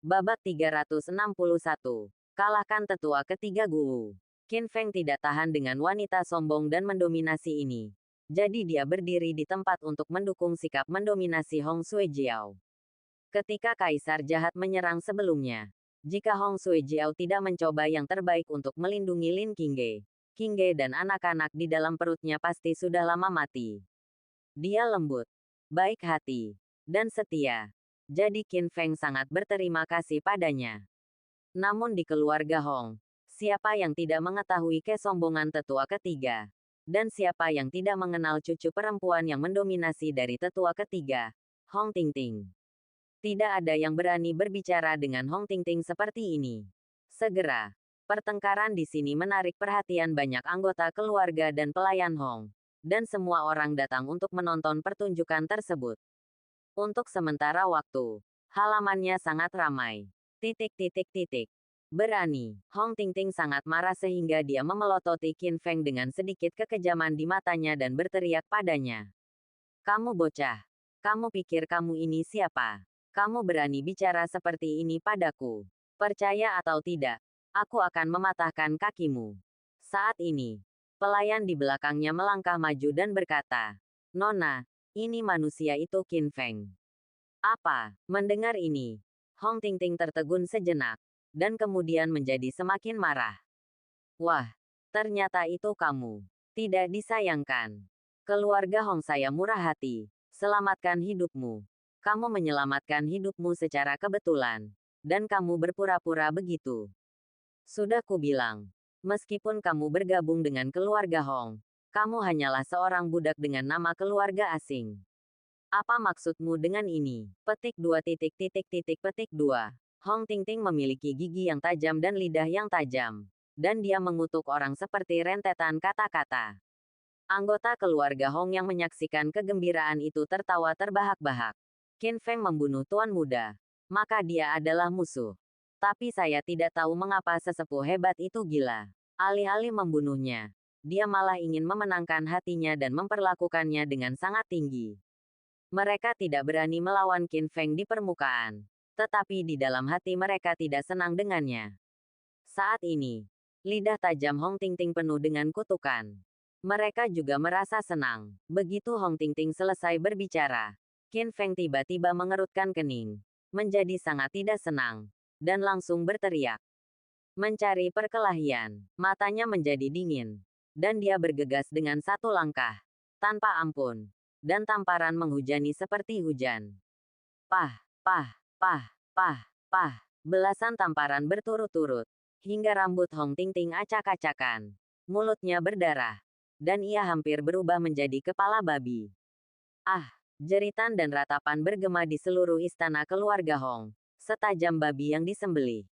Babak 361. Kalahkan tetua ketiga Guwu. Qin Feng tidak tahan dengan wanita sombong dan mendominasi ini. Jadi dia berdiri di tempat untuk mendukung sikap mendominasi Hong Suejiao. Ketika kaisar jahat menyerang sebelumnya, jika Hong Suejiao tidak mencoba yang terbaik untuk melindungi Lin Qingge dan anak-anak di dalam perutnya pasti sudah lama mati. Dia lembut, baik hati, dan setia. Jadi Qin Feng sangat berterima kasih padanya. Namun di keluarga Hong, siapa yang tidak mengetahui kesombongan tetua ketiga? Dan siapa yang tidak mengenal cucu perempuan yang mendominasi dari tetua ketiga, Hong Tingting? Tidak ada yang berani berbicara dengan Hong Tingting seperti ini. Segera, pertengkaran di sini menarik perhatian banyak anggota keluarga dan pelayan Hong. Dan semua orang datang untuk menonton pertunjukan tersebut. Untuk sementara waktu, halamannya sangat ramai. Berani. Hong Tingting sangat marah sehingga dia memelototi Qin Feng dengan sedikit kekejaman di matanya dan berteriak padanya. Kamu bocah. Kamu pikir kamu ini siapa? Kamu berani bicara seperti ini padaku. Percaya atau tidak, aku akan mematahkan kakimu. Saat ini, pelayan di belakangnya melangkah maju dan berkata, Nona, ini manusia itu Qin Feng. Apa? Mendengar ini, Hong Tingting tertegun sejenak, dan kemudian menjadi semakin marah. Wah, ternyata itu kamu. Tidak disayangkan. Keluarga Hong saya murah hati. Selamatkan hidupmu. Kamu menyelamatkan hidupmu secara kebetulan. Dan kamu berpura-pura begitu. Sudah kubilang. Meskipun kamu bergabung dengan keluarga Hong, kamu hanyalah seorang budak dengan nama keluarga asing. Apa maksudmu dengan ini? Petik 2. Hong Tingting memiliki gigi yang tajam dan lidah yang tajam. Dan dia mengutuk orang seperti rentetan kata-kata. Anggota keluarga Hong yang menyaksikan kegembiraan itu tertawa terbahak-bahak. Qin Feng membunuh tuan muda. Maka dia adalah musuh. Tapi saya tidak tahu mengapa sesepuh hebat itu gila. Alih-alih membunuhnya, dia malah ingin memenangkan hatinya dan memperlakukannya dengan sangat tinggi. Mereka tidak berani melawan Qin Feng di permukaan. Tetapi di dalam hati mereka tidak senang dengannya. Saat ini, lidah tajam Hong Tingting penuh dengan kutukan. Mereka juga merasa senang. Begitu Hong Tingting selesai berbicara, Qin Feng tiba-tiba mengerutkan kening. Menjadi sangat tidak senang. Dan langsung berteriak. Mencari perkelahian. Matanya menjadi dingin. Dan dia bergegas dengan satu langkah. Tanpa ampun. Dan tamparan menghujani seperti hujan. Pah, pah, pah, pah, pah. Belasan tamparan berturut-turut. Hingga rambut Hong Tingting acak-acakan. Mulutnya berdarah. Dan ia hampir berubah menjadi kepala babi. Ah, jeritan dan ratapan bergema di seluruh istana keluarga Hong. Setajam babi yang disembelih.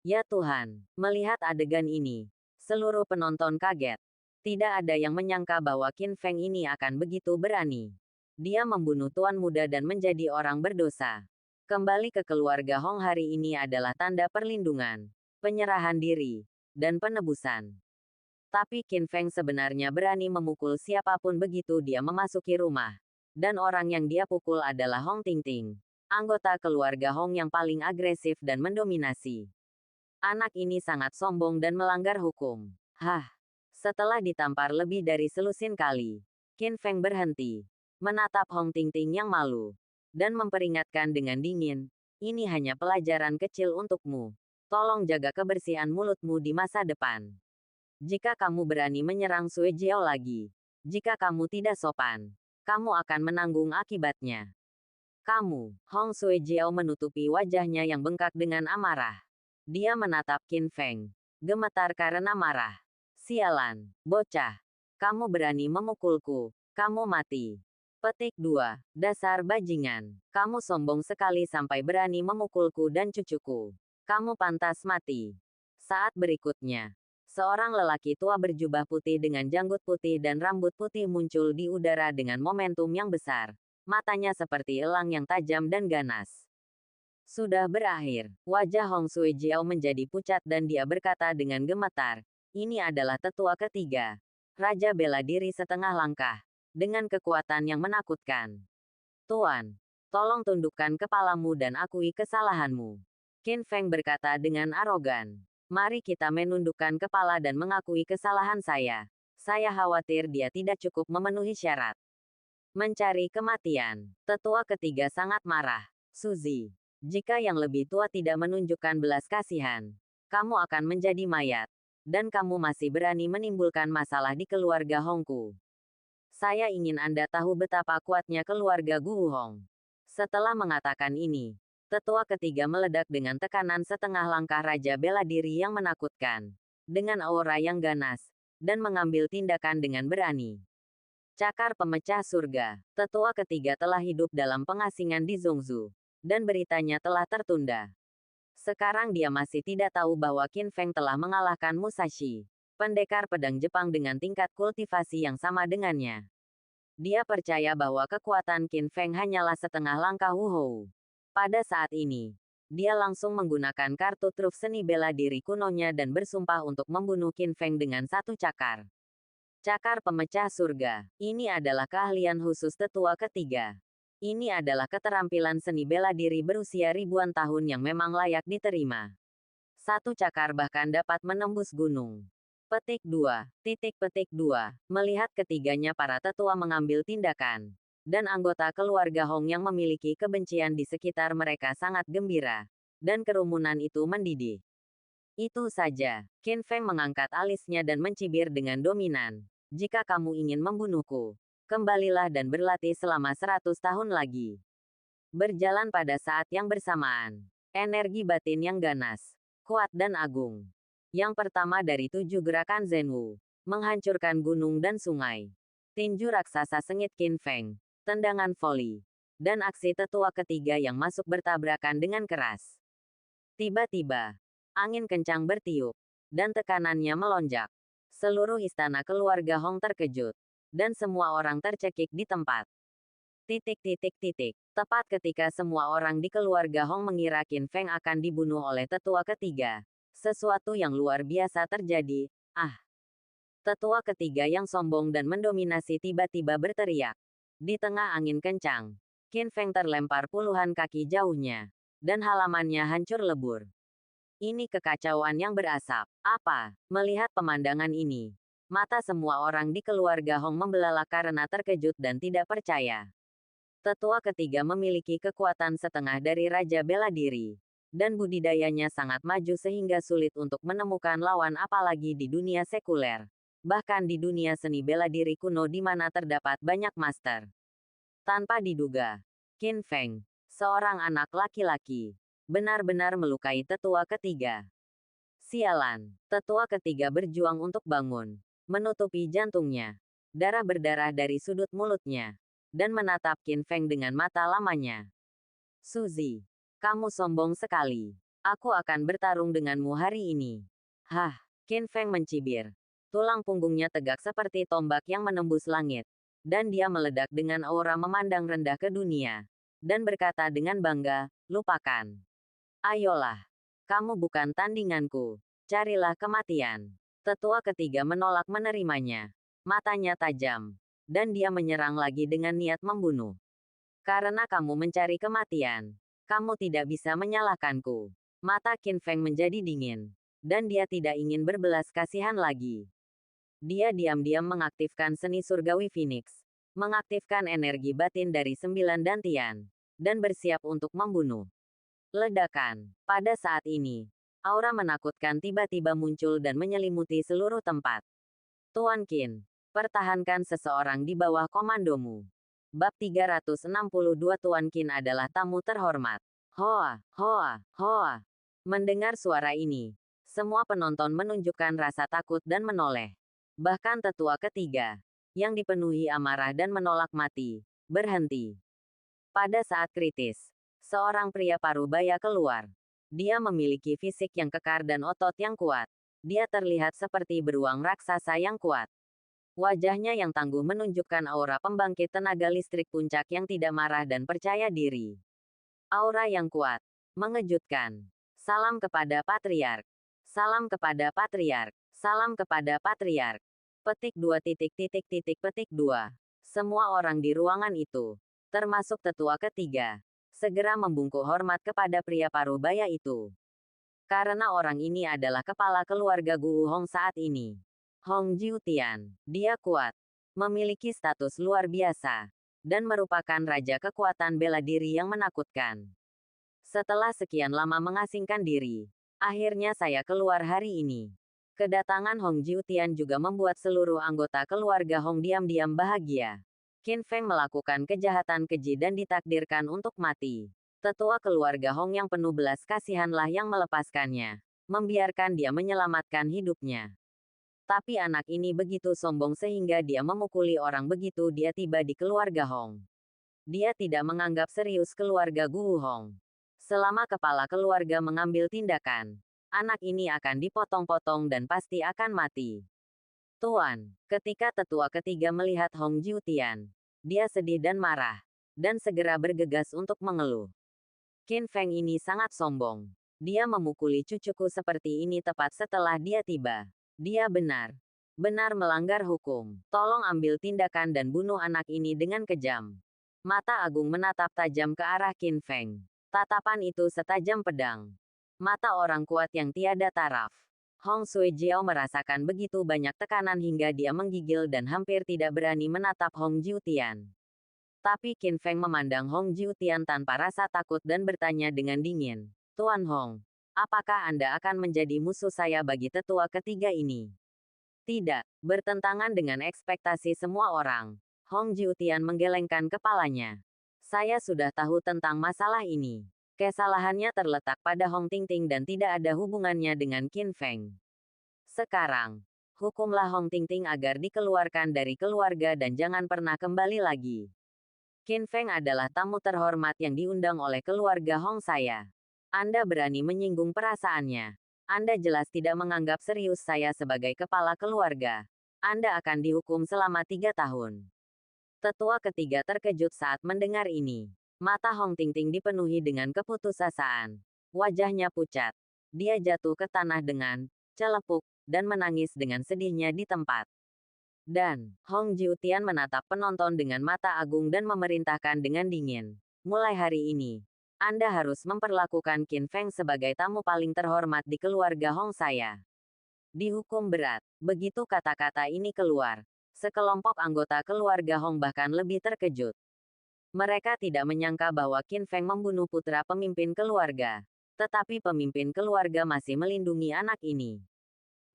Ya Tuhan, melihat adegan ini, seluruh penonton kaget. Tidak ada yang menyangka bahwa Qin Feng ini akan begitu berani. Dia membunuh tuan muda dan menjadi orang berdosa. Kembali ke keluarga Hong hari ini adalah tanda perlindungan, penyerahan diri, dan penebusan. Tapi Qin Feng sebenarnya berani memukul siapapun begitu dia memasuki rumah. Dan orang yang dia pukul adalah Hong Tingting, anggota keluarga Hong yang paling agresif dan mendominasi. Anak ini sangat sombong dan melanggar hukum. Hah. Setelah ditampar lebih dari selusin kali, Qin Feng berhenti, menatap Hong Tingting yang malu, dan memperingatkan dengan dingin, ini hanya pelajaran kecil untukmu. Tolong jaga kebersihan mulutmu di masa depan. Jika kamu berani menyerang Suejiao lagi, jika kamu tidak sopan, kamu akan menanggung akibatnya. Kamu, Hong Suejiao menutupi wajahnya yang bengkak dengan amarah. Dia menatap Qin Feng, gemetar karena marah. Sialan, bocah. Kamu berani memukulku, kamu mati. Petik 2. Dasar bajingan. Kamu sombong sekali sampai berani memukulku dan cucuku. Kamu pantas mati. Saat berikutnya, seorang lelaki tua berjubah putih dengan janggut putih dan rambut putih muncul di udara dengan momentum yang besar. Matanya seperti elang yang tajam dan ganas. Sudah berakhir. Wajah Hong Suejiao menjadi pucat dan dia berkata dengan gemetar, ini adalah tetua ketiga. Raja bela diri setengah langkah. Dengan kekuatan yang menakutkan. Tuan, Tolong tundukkan kepalamu dan akui kesalahanmu. Qin Feng berkata dengan arogan. Mari kita menundukkan kepala dan mengakui kesalahan saya. Saya khawatir dia tidak cukup memenuhi syarat. Mencari kematian. Tetua ketiga sangat marah. Suzy, jika yang lebih tua tidak menunjukkan belas kasihan, kamu akan menjadi mayat. Dan kamu masih berani menimbulkan masalah di keluarga Hongku. Saya ingin Anda tahu betapa kuatnya keluarga Gu Hong. Setelah mengatakan ini, tetua ketiga meledak dengan tekanan setengah langkah raja bela diri yang menakutkan. Dengan aura yang ganas, dan mengambil tindakan dengan berani. Cakar pemecah surga. Tetua ketiga telah hidup dalam pengasingan di Zhongzhou. Dan beritanya telah tertunda. Sekarang dia masih tidak tahu bahwa Qin Feng telah mengalahkan Musashi, pendekar pedang Jepang dengan tingkat kultivasi yang sama dengannya. Dia percaya bahwa kekuatan Qin Feng hanyalah setengah langkah Wu Hou. Pada saat ini, dia langsung menggunakan kartu truf seni bela diri kunonya dan bersumpah untuk membunuh Qin Feng dengan satu cakar. Cakar pemecah surga. Ini adalah keahlian khusus tetua ketiga. Ini adalah keterampilan seni bela diri berusia ribuan tahun yang memang layak diterima. Satu cakar bahkan dapat menembus gunung. Petik 2. Petik 2. Melihat ketiganya para tetua mengambil tindakan. Dan anggota keluarga Hong yang memiliki kebencian di sekitar mereka sangat gembira. Dan kerumunan itu mendidih. Itu saja. Qin Feng mengangkat alisnya dan mencibir dengan dominan. Jika kamu ingin membunuhku, kembalilah dan berlatih selama 100 tahun lagi. Berjalan pada saat yang bersamaan. Energi batin yang ganas, kuat dan agung. Yang pertama dari 7 gerakan Zenwu. Menghancurkan gunung dan sungai. Tinju raksasa sengit Qin Feng. Tendangan voli. Dan aksi tetua ketiga yang masuk bertabrakan dengan keras. Tiba-tiba, angin kencang bertiup. Dan tekanannya melonjak. Seluruh istana keluarga Hong terkejut. Dan semua orang tercekik di tempat. Tepat ketika semua orang di keluarga Hong mengira Qin Feng akan dibunuh oleh tetua ketiga. Sesuatu yang luar biasa terjadi. Tetua ketiga yang sombong dan mendominasi tiba-tiba berteriak. Di tengah angin kencang, Qin Feng terlempar puluhan kaki jauhnya. Dan halamannya hancur lebur. Ini kekacauan yang berasap. Apa? Melihat pemandangan ini, mata semua orang di keluarga Hong membelalak karena terkejut dan tidak percaya. Tetua ketiga memiliki kekuatan setengah dari raja bela diri. Dan budidayanya sangat maju sehingga sulit untuk menemukan lawan apalagi di dunia sekuler. Bahkan di dunia seni bela diri kuno di mana terdapat banyak master. Tanpa diduga, Qin Feng, seorang anak laki-laki, benar-benar melukai tetua ketiga. Sialan, tetua ketiga berjuang untuk bangun, menutupi jantungnya. Darah berdarah dari sudut mulutnya. Dan menatap Qin Feng dengan mata lamanya. Suzy, kamu sombong sekali. Aku akan bertarung denganmu hari ini. Qin Feng mencibir. Tulang punggungnya tegak seperti tombak yang menembus langit. Dan dia meledak dengan aura memandang rendah ke dunia. Dan berkata dengan bangga, lupakan. Ayolah. Kamu bukan tandinganku. Carilah kematian. Tetua ketiga menolak menerimanya. Matanya tajam. Dan dia menyerang lagi dengan niat membunuh. Karena kamu mencari kematian, kamu tidak bisa menyalahkanku. Mata Qin Feng menjadi dingin. Dan dia tidak ingin berbelas kasihan lagi. Dia diam-diam mengaktifkan seni surgawi Phoenix. Mengaktifkan energi batin dari 9 dantian. Dan bersiap untuk membunuh. Ledakan. Pada saat ini, aura menakutkan tiba-tiba muncul dan menyelimuti seluruh tempat. Tuan Qin, pertahankan seseorang di bawah komandomu. Bab 362 Tuan Qin adalah tamu terhormat. Hoa, hoa, hoa. Mendengar suara ini, semua penonton menunjukkan rasa takut dan menoleh. Bahkan tetua ketiga, yang dipenuhi amarah dan menolak mati, berhenti. Pada saat kritis, seorang pria parubaya keluar. Dia memiliki fisik yang kekar dan otot yang kuat. Dia terlihat seperti beruang raksasa yang kuat. Wajahnya yang tangguh menunjukkan aura pembangkit tenaga listrik puncak yang tidak marah dan percaya diri. Aura yang kuat, mengejutkan. Salam kepada Patriark. Salam kepada Patriark. Salam kepada Patriark. Petik 2. Semua orang di ruangan itu termasuk tetua ketiga, segera membungkuk hormat kepada pria parubaya itu. Karena orang ini adalah kepala keluarga Gu Hong saat ini. Hong Jiutian, dia kuat, memiliki status luar biasa, dan merupakan raja kekuatan bela diri yang menakutkan. Setelah sekian lama mengasingkan diri, akhirnya saya keluar hari ini. Kedatangan Hong Jiutian juga membuat seluruh anggota keluarga Hong diam-diam bahagia. Qin Feng melakukan kejahatan keji dan ditakdirkan untuk mati. Tetua keluarga Hong yang penuh belas kasihanlah yang melepaskannya, membiarkan dia menyelamatkan hidupnya. Tapi anak ini begitu sombong sehingga dia memukuli orang begitu dia tiba di keluarga Hong. Dia tidak menganggap serius keluarga Gu Hong. Selama kepala keluarga mengambil tindakan, anak ini akan dipotong-potong dan pasti akan mati. Tuan, ketika tetua ketiga melihat Hong Jiutian, dia sedih dan marah, dan segera bergegas untuk mengeluh. Qin Feng ini sangat sombong. Dia memukuli cucuku seperti ini tepat setelah dia tiba. Dia benar melanggar hukum. Tolong ambil tindakan dan bunuh anak ini dengan kejam. Mata Agung menatap tajam ke arah Qin Feng. Tatapan itu setajam pedang. Mata orang kuat yang tiada taraf. Hong Sui Jiao merasakan begitu banyak tekanan hingga dia menggigil dan hampir tidak berani menatap Hong Jiutian. Tapi Qin Feng memandang Hong Jiutian tanpa rasa takut dan bertanya dengan dingin. Tuan Hong, apakah Anda akan menjadi musuh saya bagi tetua ketiga ini? Tidak, bertentangan dengan ekspektasi semua orang. Hong Jiutian menggelengkan kepalanya. Saya sudah tahu tentang masalah ini. Kesalahannya terletak pada Hong Tingting dan tidak ada hubungannya dengan Qin Feng. Sekarang, hukumlah Hong Tingting agar dikeluarkan dari keluarga dan jangan pernah kembali lagi. Qin Feng adalah tamu terhormat yang diundang oleh keluarga Hong saya. Anda berani menyinggung perasaannya. Anda jelas tidak menganggap serius saya sebagai kepala keluarga. Anda akan dihukum selama 3 tahun. Tetua ketiga terkejut saat mendengar ini. Mata Hong Tingting dipenuhi dengan keputusasaan. Wajahnya pucat. Dia jatuh ke tanah dengan celepuk dan menangis dengan sedihnya di tempat. Dan, Hong Jiutian menatap penonton dengan mata agung dan memerintahkan dengan dingin. Mulai hari ini, Anda harus memperlakukan Qin Feng sebagai tamu paling terhormat di keluarga Hong saya. Dihukum berat. Begitu kata-kata ini keluar, sekelompok anggota keluarga Hong bahkan lebih terkejut. Mereka tidak menyangka bahwa Qin Feng membunuh putra pemimpin keluarga. Tetapi pemimpin keluarga masih melindungi anak ini.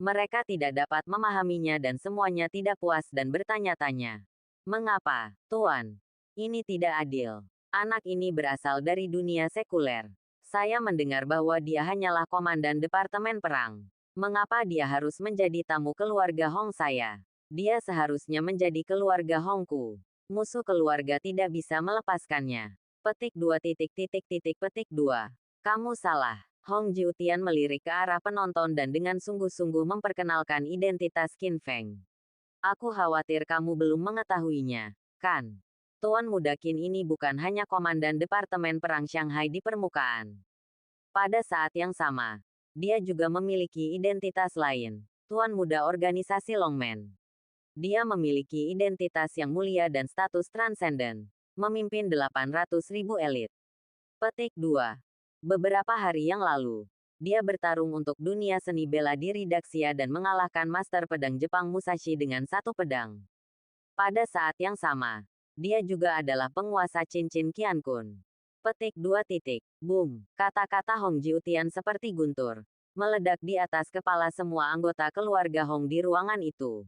Mereka tidak dapat memahaminya dan semuanya tidak puas dan bertanya-tanya. Mengapa, Tuan? Ini tidak adil. Anak ini berasal dari dunia sekuler. Saya mendengar bahwa dia hanyalah komandan departemen perang. Mengapa dia harus menjadi tamu keluarga Hong saya? Dia seharusnya menjadi keluarga Hongku. Musuh keluarga tidak bisa melepaskannya. Petik 2. Kamu salah. Hong Jiutian melirik ke arah penonton dan dengan sungguh-sungguh memperkenalkan identitas Qin Feng. Aku khawatir kamu belum mengetahuinya, kan? Tuan muda Qin ini bukan hanya komandan Departemen Perang Shanghai di permukaan. Pada saat yang sama, dia juga memiliki identitas lain, Tuan muda organisasi Longmen. Dia memiliki identitas yang mulia dan status transenden, memimpin 800.000 elit. Petik 2. Beberapa hari yang lalu, dia bertarung untuk dunia seni bela diri Daxia dan mengalahkan master pedang Jepang Musashi dengan 1 pedang. Pada saat yang sama, dia juga adalah penguasa cincin Qiankun. Petik 2. Boom. Kata-kata Hong Jiutian seperti guntur, meledak di atas kepala semua anggota keluarga Hong di ruangan itu.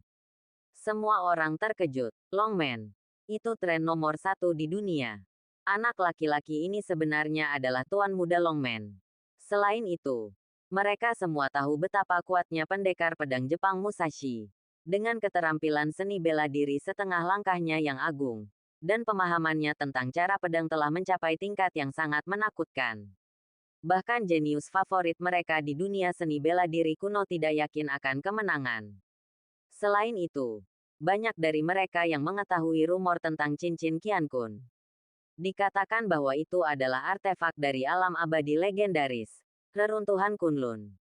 Semua orang terkejut. Longmen, itu tren nomor 1 di dunia. Anak laki-laki ini sebenarnya adalah Tuan Muda Longmen. Selain itu, mereka semua tahu betapa kuatnya pendekar pedang Jepang Musashi. Dengan keterampilan seni bela diri setengah langkahnya yang agung, dan pemahamannya tentang cara pedang telah mencapai tingkat yang sangat menakutkan. Bahkan jenius favorit mereka di dunia seni bela diri kuno tidak yakin akan kemenangan. Selain itu, banyak dari mereka yang mengetahui rumor tentang cincin Qiankun. Dikatakan bahwa itu adalah artefak dari alam abadi legendaris, reruntuhan Kunlun.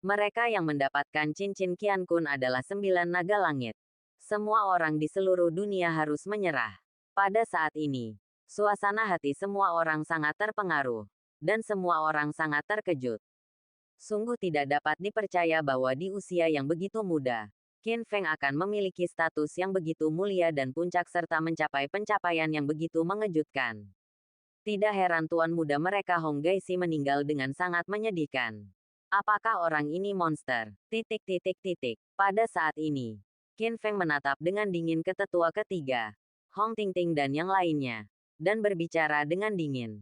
Mereka yang mendapatkan cincin Qiankun adalah 9 naga langit. Semua orang di seluruh dunia harus menyerah. Pada saat ini, Suasana hati semua orang sangat terpengaruh. Dan semua orang sangat terkejut. Sungguh tidak dapat dipercaya bahwa di usia yang begitu muda, Qin Feng akan memiliki status yang begitu mulia dan puncak serta mencapai pencapaian yang begitu mengejutkan. Tidak heran tuan muda mereka Hong Gaixi meninggal dengan sangat menyedihkan. Apakah orang ini monster? Pada saat ini, Qin Feng menatap dengan dingin ke tetua ketiga, Hong Tingting dan yang lainnya, dan berbicara dengan dingin.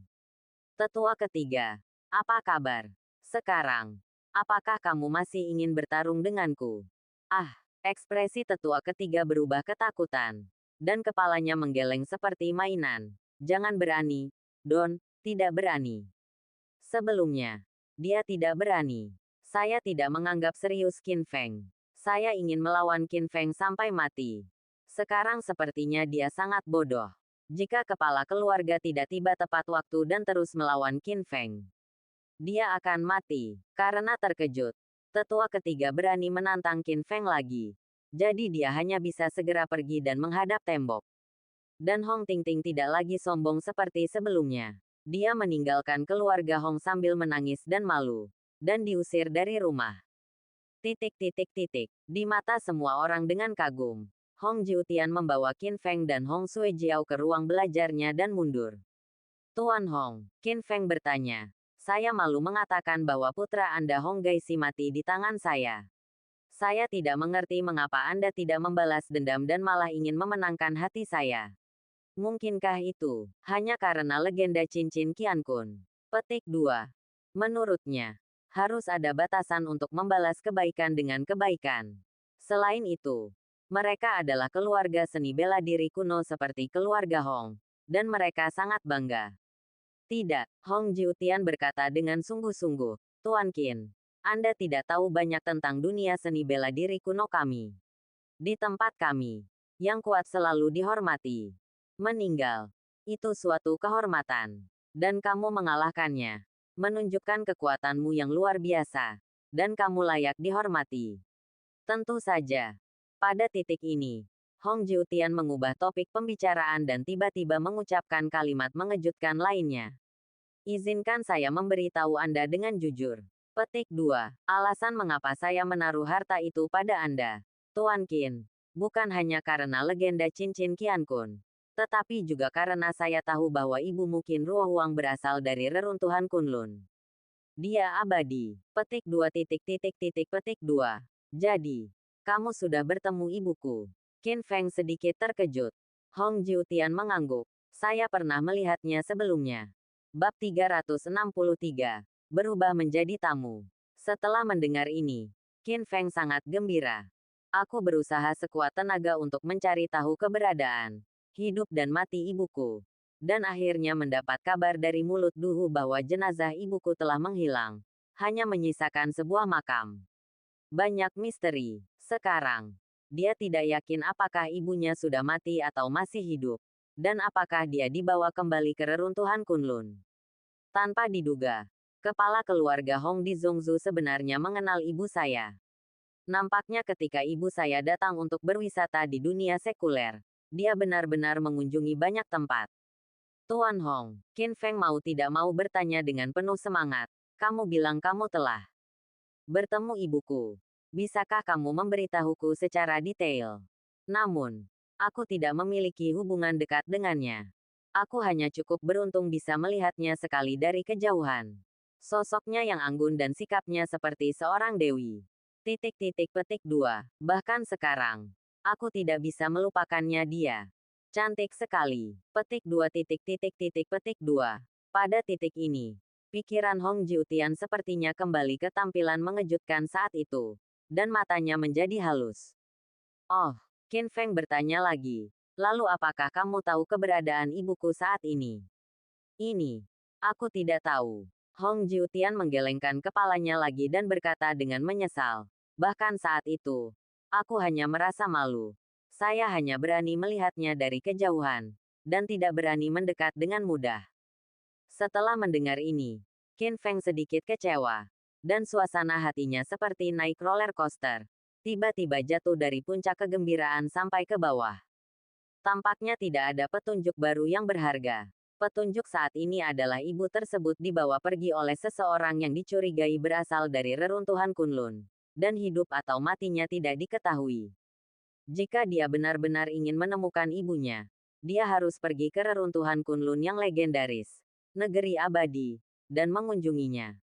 Tetua ketiga, apa kabar? Sekarang, apakah kamu masih ingin bertarung denganku? Ah, ekspresi tetua ketiga berubah ketakutan. Dan kepalanya menggeleng seperti mainan. Jangan berani, Don, tidak berani. Sebelumnya, dia tidak berani. Saya tidak menganggap serius Qin Feng. Saya ingin melawan Qin Feng sampai mati. Sekarang sepertinya dia sangat bodoh. Jika kepala keluarga tidak tiba tepat waktu dan terus melawan Qin Feng, dia akan mati. Karena terkejut, tetua ketiga berani menantang Qin Feng lagi. Jadi dia hanya bisa segera pergi dan menghadap tembok. Dan Hong Tingting tidak lagi sombong seperti sebelumnya. Dia meninggalkan keluarga Hong sambil menangis dan malu. Dan diusir dari rumah. Di mata semua orang dengan kagum, Hong Jiutian membawa Qin Feng dan Hong Suejiao ke ruang belajarnya dan mundur. Tuan Hong, Qin Feng bertanya. Saya malu mengatakan bahwa putra Anda Hong Gaixi mati di tangan saya. Saya tidak mengerti mengapa Anda tidak membalas dendam dan malah ingin memenangkan hati saya. Mungkinkah itu hanya karena legenda cincin Qian Kun? Petik 2. Menurutnya, harus ada batasan untuk membalas kebaikan dengan kebaikan. Selain itu, mereka adalah keluarga seni bela diri kuno seperti keluarga Hong, dan mereka sangat bangga. Tidak, Hong Jiutian berkata dengan sungguh-sungguh, Tuan Qin, Anda tidak tahu banyak tentang dunia seni bela diri kuno kami. Di tempat kami, yang kuat selalu dihormati. Meninggal, itu suatu kehormatan. Dan kamu mengalahkannya. Menunjukkan kekuatanmu yang luar biasa. Dan kamu layak dihormati. Tentu saja. Pada titik ini, Hong Jiutian mengubah topik pembicaraan dan tiba-tiba mengucapkan kalimat mengejutkan lainnya. Izinkan saya memberitahu Anda dengan jujur. Petik 2. Alasan mengapa saya menaruh harta itu pada Anda, Tuan Qin, bukan hanya karena legenda cincin Qian Kun, tetapi juga karena saya tahu bahwa ibumu Qin Ruohuang berasal dari reruntuhan Kunlun. Dia abadi. Petik 2. Petik 2. Jadi, kamu sudah bertemu ibuku. Qin Feng sedikit terkejut. Hong Jiutian mengangguk. Saya pernah melihatnya sebelumnya. Bab 363. Berubah menjadi tamu. Setelah mendengar ini, Qin Feng sangat gembira. Aku berusaha sekuat tenaga untuk mencari tahu keberadaan, hidup dan mati ibuku. Dan akhirnya mendapat kabar dari mulut Duhu bahwa jenazah ibuku telah menghilang. Hanya menyisakan sebuah makam. Banyak misteri. Sekarang, dia tidak yakin apakah ibunya sudah mati atau masih hidup. Dan apakah dia dibawa kembali ke reruntuhan Kunlun. Tanpa diduga, kepala keluarga Hong di Zhongzhou sebenarnya mengenal ibu saya. Nampaknya ketika ibu saya datang untuk berwisata di dunia sekuler, dia benar-benar mengunjungi banyak tempat. Tuan Hong, Qin Feng mau tidak mau bertanya dengan penuh semangat. Kamu bilang kamu telah bertemu ibuku. Bisakah kamu memberitahuku secara detail? Namun, aku tidak memiliki hubungan dekat dengannya. Aku hanya cukup beruntung bisa melihatnya sekali dari kejauhan. Sosoknya yang anggun dan sikapnya seperti seorang dewi. Petik 2. Bahkan sekarang, aku tidak bisa melupakannya dia. Cantik sekali. Petik 2. Petik 2. Pada titik ini, pikiran Hong Jiutian sepertinya kembali ke tampilan mengejutkan saat itu. Dan matanya menjadi halus. Oh, Qin Feng bertanya lagi. Lalu apakah kamu tahu keberadaan ibuku saat ini? Ini, aku tidak tahu. Hong Jiutian menggelengkan kepalanya lagi dan berkata dengan menyesal. Bahkan saat itu, aku hanya merasa malu. Saya hanya berani melihatnya dari kejauhan, dan tidak berani mendekat dengan mudah. Setelah mendengar ini, Qin Feng sedikit kecewa. Dan suasana hatinya seperti naik roller coaster. Tiba-tiba jatuh dari puncak kegembiraan sampai ke bawah. Tampaknya tidak ada petunjuk baru yang berharga. Petunjuk saat ini adalah ibu tersebut dibawa pergi oleh seseorang yang dicurigai berasal dari reruntuhan Kunlun, dan hidup atau matinya tidak diketahui. Jika dia benar-benar ingin menemukan ibunya, dia harus pergi ke reruntuhan Kunlun yang legendaris, negeri abadi, dan mengunjunginya.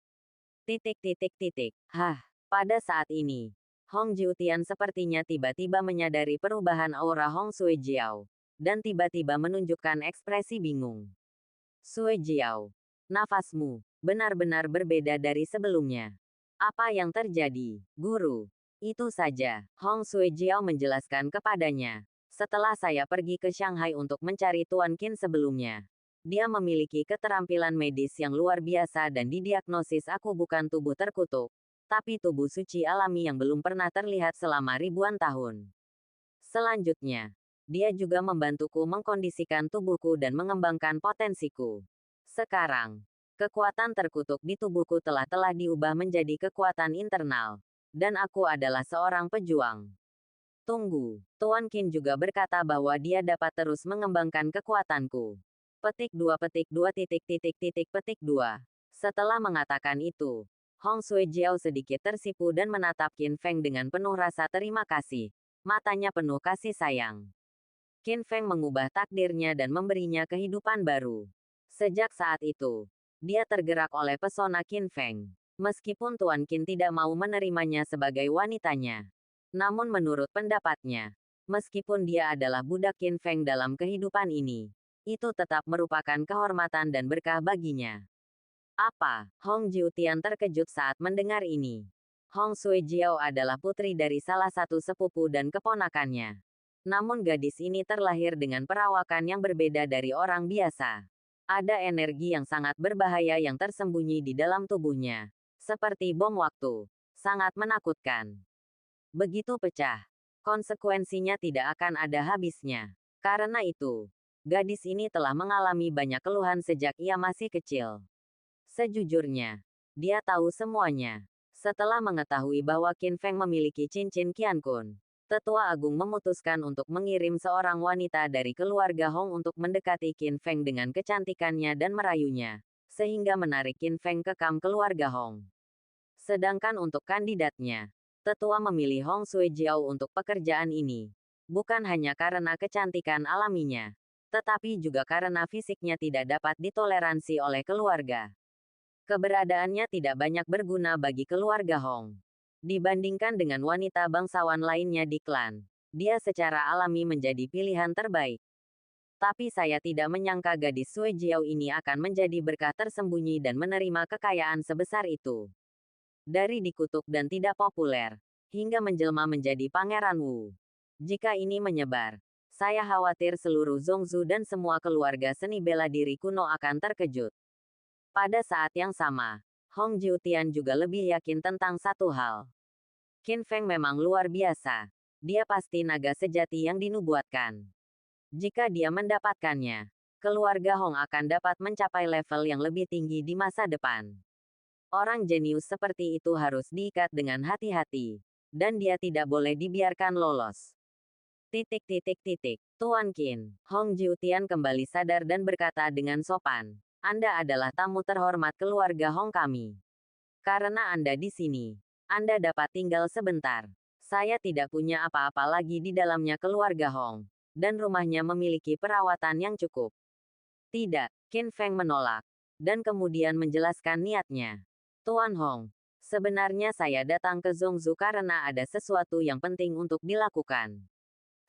Titik titik titik. Pada saat ini, Hong Jiutian sepertinya tiba-tiba menyadari perubahan aura Hong Suejiao, dan tiba-tiba menunjukkan ekspresi bingung. Suejiao, nafasmu benar-benar berbeda dari sebelumnya. Apa yang terjadi, guru? Itu saja, Hong Suejiao menjelaskan kepadanya. Setelah saya pergi ke Shanghai untuk mencari Tuan Qin sebelumnya, dia memiliki keterampilan medis yang luar biasa dan didiagnosis aku bukan tubuh terkutuk, tapi tubuh suci alami yang belum pernah terlihat selama ribuan tahun. Selanjutnya, dia juga membantuku mengkondisikan tubuhku dan mengembangkan potensiku. Sekarang, kekuatan terkutuk di tubuhku telah diubah menjadi kekuatan internal, dan aku adalah seorang pejuang. Tunggu, Tuan Qin juga berkata bahwa dia dapat terus mengembangkan kekuatanku. Petik 2 petik 2 titik titik titik petik 2. Setelah mengatakan itu, Hong Suejiao sedikit tersipu dan menatap Qin Feng dengan penuh rasa terima kasih. Matanya penuh kasih sayang. Qin Feng mengubah takdirnya dan memberinya kehidupan baru. Sejak saat itu, dia tergerak oleh pesona Qin Feng. Meskipun Tuan Qin tidak mau menerimanya sebagai wanitanya. Namun menurut pendapatnya, meskipun dia adalah budak Qin Feng dalam kehidupan ini, itu tetap merupakan kehormatan dan berkah baginya. Apa? Hong Jiutian terkejut saat mendengar ini. Hong Suejiao adalah putri dari salah satu sepupu dan keponakannya. Namun gadis ini terlahir dengan perawakan yang berbeda dari orang biasa. Ada energi yang sangat berbahaya yang tersembunyi di dalam tubuhnya. Seperti bom waktu. Sangat menakutkan. Begitu pecah, konsekuensinya tidak akan ada habisnya. Karena itu, gadis ini telah mengalami banyak keluhan sejak ia masih kecil. Sejujurnya, dia tahu semuanya. Setelah mengetahui bahwa Qin Feng memiliki cincin Qiankun, Tetua Agung memutuskan untuk mengirim seorang wanita dari keluarga Hong untuk mendekati Qin Feng dengan kecantikannya dan merayunya, sehingga menarik Qin Feng ke kamp keluarga Hong. Sedangkan untuk kandidatnya, Tetua memilih Hong Suejiao untuk pekerjaan ini. Bukan hanya karena kecantikan alaminya, tetapi juga karena fisiknya tidak dapat ditoleransi oleh keluarga. Keberadaannya tidak banyak berguna bagi keluarga Hong. Dibandingkan dengan wanita bangsawan lainnya di klan, dia secara alami menjadi pilihan terbaik. Tapi saya tidak menyangka gadis Suejiao ini akan menjadi berkah tersembunyi dan menerima kekayaan sebesar itu. Dari dikutuk dan tidak populer, hingga menjelma menjadi Pangeran Wu. Jika ini menyebar, saya khawatir seluruh Zhongzhou dan semua keluarga seni bela diri kuno akan terkejut. Pada saat yang sama, Hong Jiutian juga lebih yakin tentang satu hal. Qin Feng memang luar biasa. Dia pasti naga sejati yang dinubuatkan. Jika dia mendapatkannya, keluarga Hong akan dapat mencapai level yang lebih tinggi di masa depan. Orang jenius seperti itu harus diikat dengan hati-hati, dan dia tidak boleh dibiarkan lolos. Titik titik titik. Tuan Qin, Hong Jiutian kembali sadar dan berkata dengan sopan, Anda adalah tamu terhormat keluarga Hong kami. Karena Anda di sini, Anda dapat tinggal sebentar. Saya tidak punya apa-apa lagi di dalamnya keluarga Hong, dan rumahnya memiliki perawatan yang cukup. Tidak, Qin Feng menolak, dan kemudian menjelaskan niatnya. Tuan Hong, sebenarnya saya datang ke Zhongzhou karena ada sesuatu yang penting untuk dilakukan.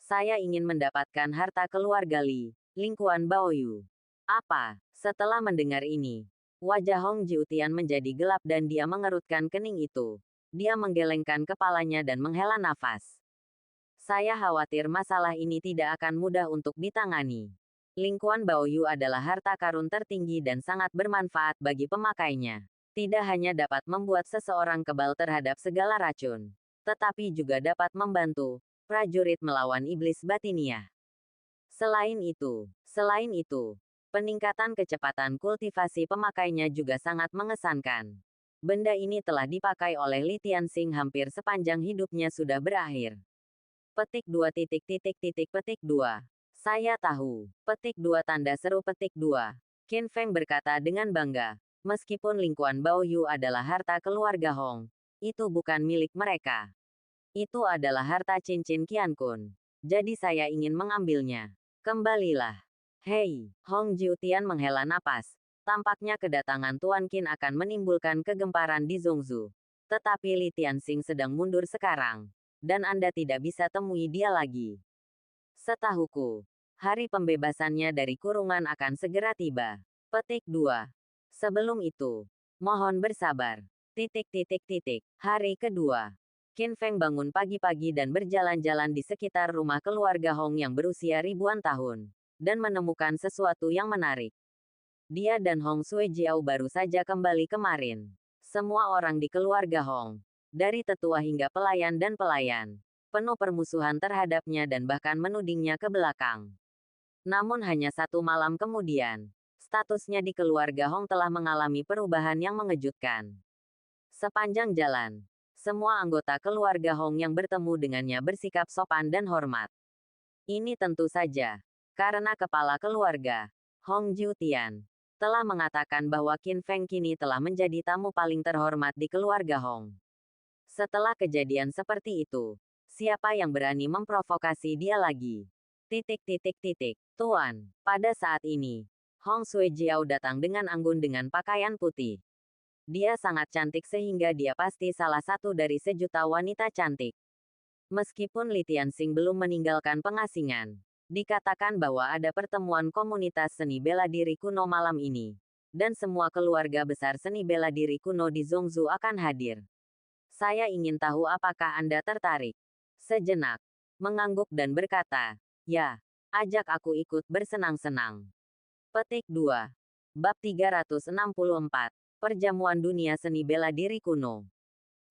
Saya ingin mendapatkan harta keluarga Li, Lingkuan Baoyu. Apa? Setelah mendengar ini, wajah Hong Jiutian menjadi gelap dan dia mengerutkan kening itu. Dia menggelengkan kepalanya dan menghela nafas. Saya khawatir masalah ini tidak akan mudah untuk ditangani. Lingkuan Baoyu adalah harta karun tertinggi dan sangat bermanfaat bagi pemakainya. Tidak hanya dapat membuat seseorang kebal terhadap segala racun, tetapi juga dapat membantu prajurit melawan iblis batiniah. Selain itu, peningkatan kecepatan kultivasi pemakainya juga sangat mengesankan. Benda ini telah dipakai oleh Li Tianxing hampir sepanjang hidupnya sudah berakhir. Petik 2 titik titik titik petik 2. Saya tahu. Petik 2 tanda seru petik 2. Qin Feng berkata dengan bangga. Meskipun Lingkuan Baoyu adalah harta keluarga Hong, itu bukan milik mereka. Itu adalah harta cincin Qian Kun. Jadi saya ingin mengambilnya. Kembalilah. Hei, Hong Jiutian menghela napas. Tampaknya kedatangan Tuan Qin akan menimbulkan kegemparan di Zhongzhou. Tetapi Li Tianxing sedang mundur sekarang. Dan Anda tidak bisa temui dia lagi. Setahuku, hari pembebasannya dari kurungan akan segera tiba. Petik 2. Sebelum itu, mohon bersabar. Hari kedua. Qin Feng bangun pagi-pagi dan berjalan-jalan di sekitar rumah keluarga Hong yang berusia ribuan tahun, dan menemukan sesuatu yang menarik. Dia dan Hong Suejiao baru saja kembali kemarin. Semua orang di keluarga Hong, dari tetua hingga pelayan dan pelayan, penuh permusuhan terhadapnya dan bahkan menudingnya ke belakang. Namun hanya 1 malam kemudian, statusnya di keluarga Hong telah mengalami perubahan yang mengejutkan. Sepanjang jalan, semua anggota keluarga Hong yang bertemu dengannya bersikap sopan dan hormat. Ini tentu saja karena kepala keluarga, Hong Jiutian, telah mengatakan bahwa Qin Feng kini telah menjadi tamu paling terhormat di keluarga Hong. Setelah kejadian seperti itu, siapa yang berani memprovokasi dia lagi? Tuan, pada saat ini, Hong Suejiao datang dengan anggun dengan pakaian putih. Dia sangat cantik sehingga dia pasti salah satu dari sejuta wanita cantik. Meskipun Li Tianxing belum meninggalkan pengasingan, dikatakan bahwa ada pertemuan komunitas seni bela diri kuno malam ini. Dan semua keluarga besar seni bela diri kuno di Zhongzhou akan hadir. Saya ingin tahu apakah Anda tertarik. Sejenak, mengangguk dan berkata, ya, ajak aku ikut bersenang-senang. Petik 2. Bab 364. Perjamuan Dunia Seni Bela Diri Kuno.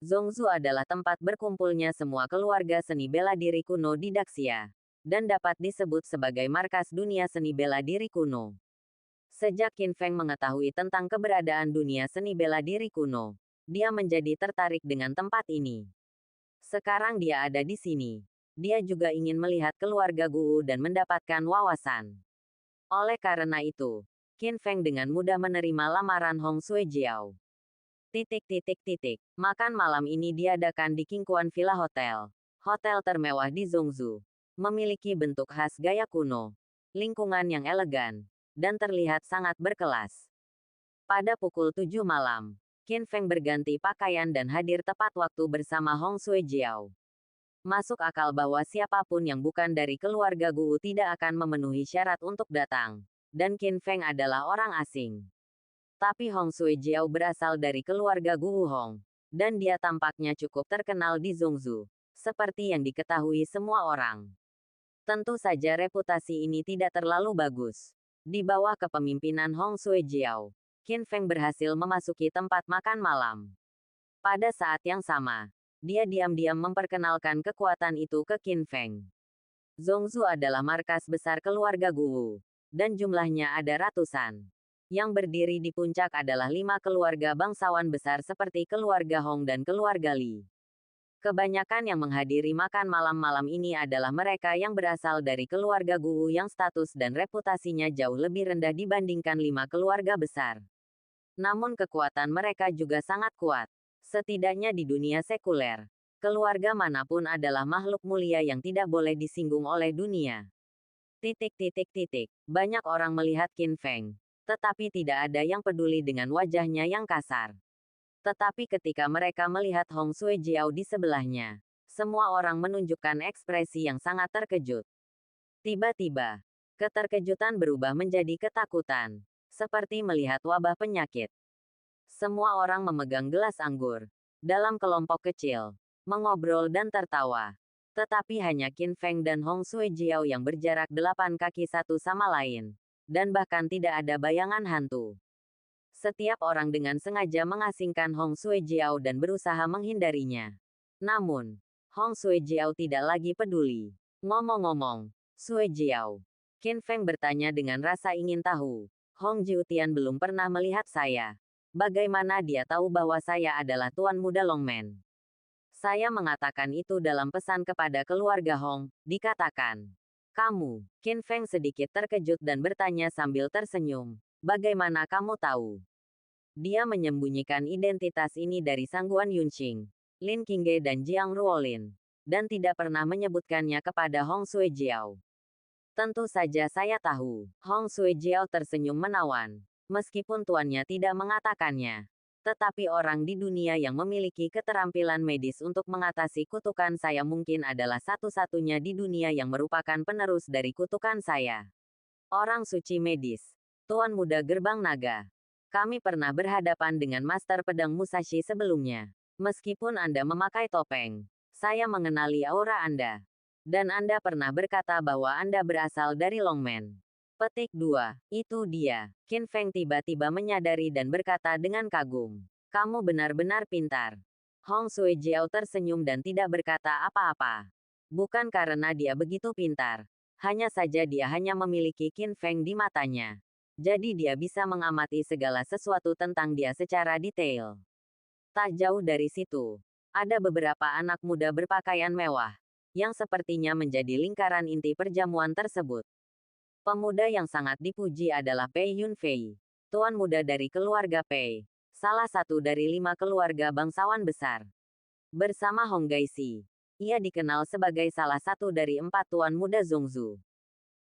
Zhongzhou adalah tempat berkumpulnya semua keluarga seni bela diri kuno di Daxia, dan dapat disebut sebagai markas dunia seni bela diri kuno. Sejak Qin Feng mengetahui tentang keberadaan dunia seni bela diri kuno, dia menjadi tertarik dengan tempat ini. Sekarang dia ada di sini. Dia juga ingin melihat keluarga Guwu dan mendapatkan wawasan. Oleh karena itu, Qin Feng dengan mudah menerima lamaran Hong Suejiao. Makan malam ini diadakan di Qingquan Villa Hotel, hotel termewah di Zhongzhou. Memiliki bentuk khas gaya kuno, lingkungan yang elegan, dan terlihat sangat berkelas. Pada pukul 7 malam, Qin Feng berganti pakaian dan hadir tepat waktu bersama Hong Suejiao. Masuk akal bahwa siapapun yang bukan dari keluarga Guwu tidak akan memenuhi syarat untuk datang, dan Qin Feng adalah orang asing. Tapi Hong Suejiao berasal dari keluarga Guwu Hong, dan dia tampaknya cukup terkenal di Zhongzhou, seperti yang diketahui semua orang. Tentu saja reputasi ini tidak terlalu bagus. Di bawah kepemimpinan Hong Suejiao, Qin Feng berhasil memasuki tempat makan malam. Pada saat yang sama, dia diam-diam memperkenalkan kekuatan itu ke Qin Feng. Zhongzhou adalah markas besar keluarga Guwu, dan jumlahnya ada ratusan. Yang berdiri di puncak adalah 5 keluarga bangsawan besar seperti keluarga Hong dan keluarga Li. Kebanyakan yang menghadiri makan malam-malam ini adalah mereka yang berasal dari keluarga Guwu yang status dan reputasinya jauh lebih rendah dibandingkan 5 keluarga besar. Namun kekuatan mereka juga sangat kuat. Setidaknya di dunia sekuler, keluarga manapun adalah makhluk mulia yang tidak boleh disinggung oleh dunia. Banyak orang melihat Qin Feng, tetapi tidak ada yang peduli dengan wajahnya yang kasar. Tetapi ketika mereka melihat Hong Suejiao di sebelahnya, semua orang menunjukkan ekspresi yang sangat terkejut. Tiba-tiba, keterkejutan berubah menjadi ketakutan, seperti melihat wabah penyakit. Semua orang memegang gelas anggur, dalam kelompok kecil, mengobrol dan tertawa. Tetapi hanya Qin Feng dan Hong Suejiao yang berjarak 8 kaki satu sama lain. Dan bahkan tidak ada bayangan hantu. Setiap orang dengan sengaja mengasingkan Hong Suejiao dan berusaha menghindarinya. Namun, Hong Suejiao tidak lagi peduli. Ngomong-ngomong, Suejiao, Qin Feng bertanya dengan rasa ingin tahu. Hong Jiutian belum pernah melihat saya. Bagaimana dia tahu bahwa saya adalah Tuan Muda Longmen? Saya mengatakan itu dalam pesan kepada keluarga Hong, dikatakan. Kamu, Qin Feng sedikit terkejut dan bertanya sambil tersenyum. Bagaimana kamu tahu? Dia menyembunyikan identitas ini dari Sangguan Yunqing, Lin Qingge dan Jiang Ruolin, dan tidak pernah menyebutkannya kepada Hong Suejiao. Tentu saja saya tahu. Hong Suejiao tersenyum menawan. Meskipun tuannya tidak mengatakannya. Tetapi orang di dunia yang memiliki keterampilan medis untuk mengatasi kutukan saya mungkin adalah satu-satunya di dunia yang merupakan penerus dari kutukan saya. Orang suci medis. Tuan Muda Gerbang Naga. Kami pernah berhadapan dengan Master Pedang Musashi sebelumnya. Meskipun Anda memakai topeng, saya mengenali aura Anda. Dan Anda pernah berkata bahwa Anda berasal dari Longmen. Petik 2. Itu dia. Qin Feng tiba-tiba menyadari dan berkata dengan kagum. Kamu benar-benar pintar. Hong Suejiao tersenyum dan tidak berkata apa-apa. Bukan karena dia begitu pintar. Hanya saja dia hanya memiliki Qin Feng di matanya. Jadi dia bisa mengamati segala sesuatu tentang dia secara detail. Tak jauh dari situ, ada beberapa anak muda berpakaian mewah, yang sepertinya menjadi lingkaran inti perjamuan tersebut. Pemuda yang sangat dipuji adalah Pei Yunfei, tuan muda dari keluarga Pei, salah satu dari 5 keluarga bangsawan besar. Bersama Hong Gaixi, ia dikenal sebagai salah satu dari 4 tuan muda Zongzu.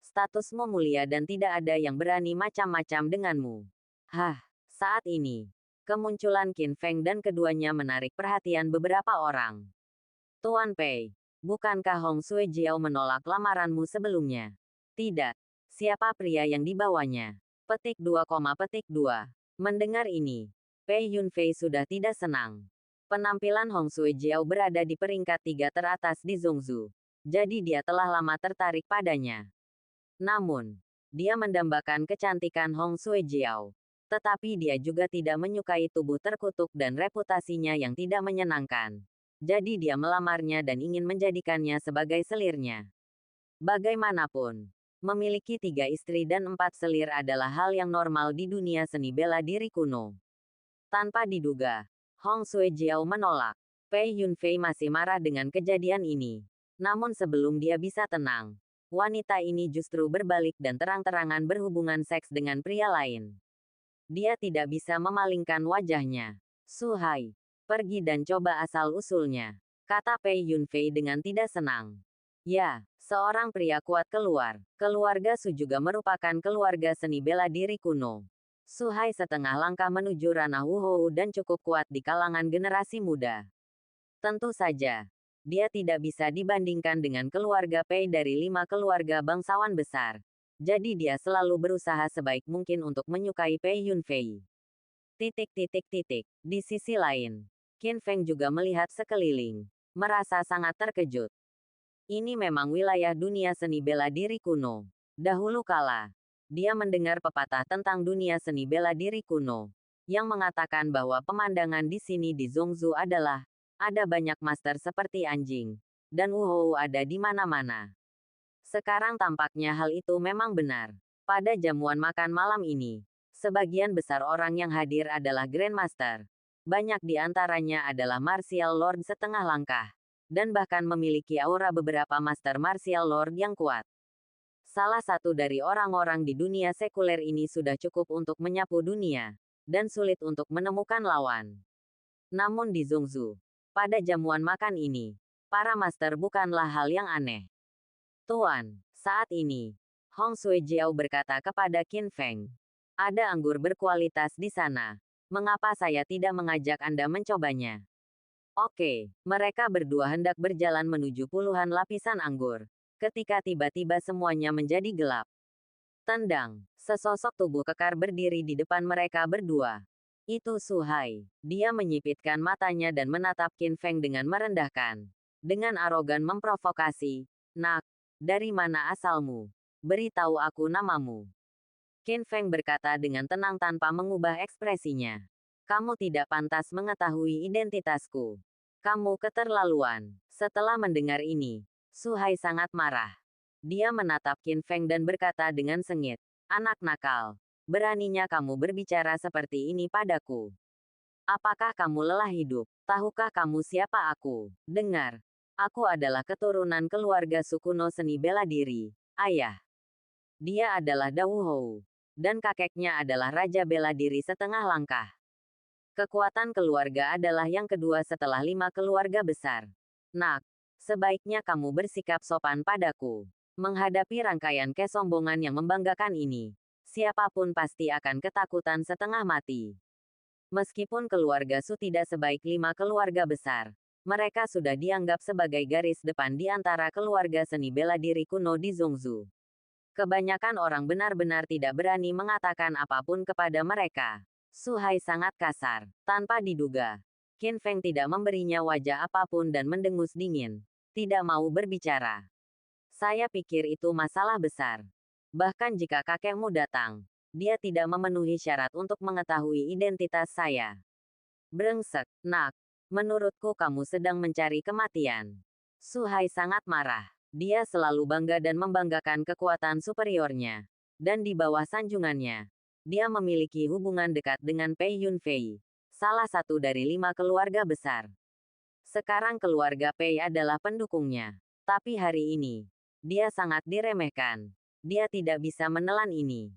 Statusmu mulia dan tidak ada yang berani macam-macam denganmu. Saat ini, kemunculan Qin Feng dan keduanya menarik perhatian beberapa orang. Tuan Pei, bukankah Hong Suejiao menolak lamaranmu sebelumnya? Tidak. Siapa pria yang dibawanya? Petik 2, petik 2. Mendengar ini, Pei Yunfei sudah tidak senang. Penampilan Hong Suejiao berada di peringkat 3 teratas di Zongzu. Jadi dia telah lama tertarik padanya. Namun, dia mendambakan kecantikan Hong Suejiao. Tetapi dia juga tidak menyukai tubuh terkutuk dan reputasinya yang tidak menyenangkan. Jadi dia melamarnya dan ingin menjadikannya sebagai selirnya. Bagaimanapun, memiliki 3 istri dan 4 selir adalah hal yang normal di dunia seni bela diri kuno. Tanpa diduga, Hong Suejiao menolak. Pei Yunfei masih marah dengan kejadian ini. Namun sebelum dia bisa tenang, wanita ini justru berbalik dan terang-terangan berhubungan seks dengan pria lain. Dia tidak bisa memalingkan wajahnya. Suhai, pergi dan coba asal-usulnya, kata Pei Yunfei dengan tidak senang. Ya, seorang pria kuat keluar. Keluarga Su juga merupakan keluarga seni bela diri kuno. Suhai setengah langkah menuju ranah Wuhou dan cukup kuat di kalangan generasi muda. Tentu saja, dia tidak bisa dibandingkan dengan keluarga Pei dari 5 keluarga bangsawan besar. Jadi dia selalu berusaha sebaik mungkin untuk menyukai Pei Yunfei. Di sisi lain, Qin Feng juga melihat sekeliling, merasa sangat terkejut. Ini memang wilayah dunia seni bela diri kuno. Dahulu kala, dia mendengar pepatah tentang dunia seni bela diri kuno, yang mengatakan bahwa pemandangan di sini di Zongzu adalah, ada banyak master seperti anjing, dan Wuhou ada di mana-mana. Sekarang tampaknya hal itu memang benar. Pada jamuan makan malam ini, sebagian besar orang yang hadir adalah Grandmaster. Banyak di antaranya adalah Martial Lord setengah langkah, dan bahkan memiliki aura beberapa Master Martial Lord yang kuat. Salah satu dari orang-orang di dunia sekuler ini sudah cukup untuk menyapu dunia, dan sulit untuk menemukan lawan. Namun di Zongzu, pada jamuan makan ini, para master bukanlah hal yang aneh. Tuan, saat ini, Hong Suejiao berkata kepada Qin Feng, ada anggur berkualitas di sana. Mengapa saya tidak mengajak Anda mencobanya? Oke, mereka berdua hendak berjalan menuju puluhan lapisan anggur, ketika tiba-tiba semuanya menjadi gelap. Tendang, sesosok tubuh kekar berdiri di depan mereka berdua. Itu Suhai. Dia menyipitkan matanya dan menatap Qin Feng dengan merendahkan. Dengan arogan memprovokasi, "Nak, dari mana asalmu? Beritahu aku namamu." Qin Feng berkata dengan tenang tanpa mengubah ekspresinya. Kamu tidak pantas mengetahui identitasku. Kamu keterlaluan. Setelah mendengar ini, Suhai sangat marah. Dia menatap Qin Feng dan berkata dengan sengit, anak nakal. Beraninya kamu berbicara seperti ini padaku. Apakah kamu lelah hidup? Tahukah kamu siapa aku? Dengar. Aku adalah keturunan keluarga Su kuno seni bela diri. Ayah. Dia adalah Dao Hou. dan kakeknya adalah raja bela diri setengah langkah. Kekuatan keluarga adalah yang kedua setelah 5 keluarga besar. Nak, sebaiknya kamu bersikap sopan padaku. Menghadapi rangkaian kesombongan yang membanggakan ini, siapapun pasti akan ketakutan setengah mati. Meskipun keluarga Su tidak sebaik 5 keluarga besar, mereka sudah dianggap sebagai garis depan di antara keluarga seni bela diri kuno di Zhongzhou. Kebanyakan orang benar-benar tidak berani mengatakan apapun kepada mereka. Su Hai sangat kasar. Tanpa diduga, Qin Feng tidak memberinya wajah apapun dan mendengus dingin. Tidak mau berbicara. Saya pikir itu masalah besar. Bahkan jika kakekmu datang, dia tidak memenuhi syarat untuk mengetahui identitas saya. Brengsek, nak. Menurutku kamu sedang mencari kematian. Su Hai sangat marah. Dia selalu bangga dan membanggakan kekuatan superiornya. Dan di bawah sanjungannya, dia memiliki hubungan dekat dengan Pei Yunfei, salah satu dari 5 keluarga besar. Sekarang keluarga Pei adalah pendukungnya. Tapi hari ini, dia sangat diremehkan. Dia tidak bisa menelan ini.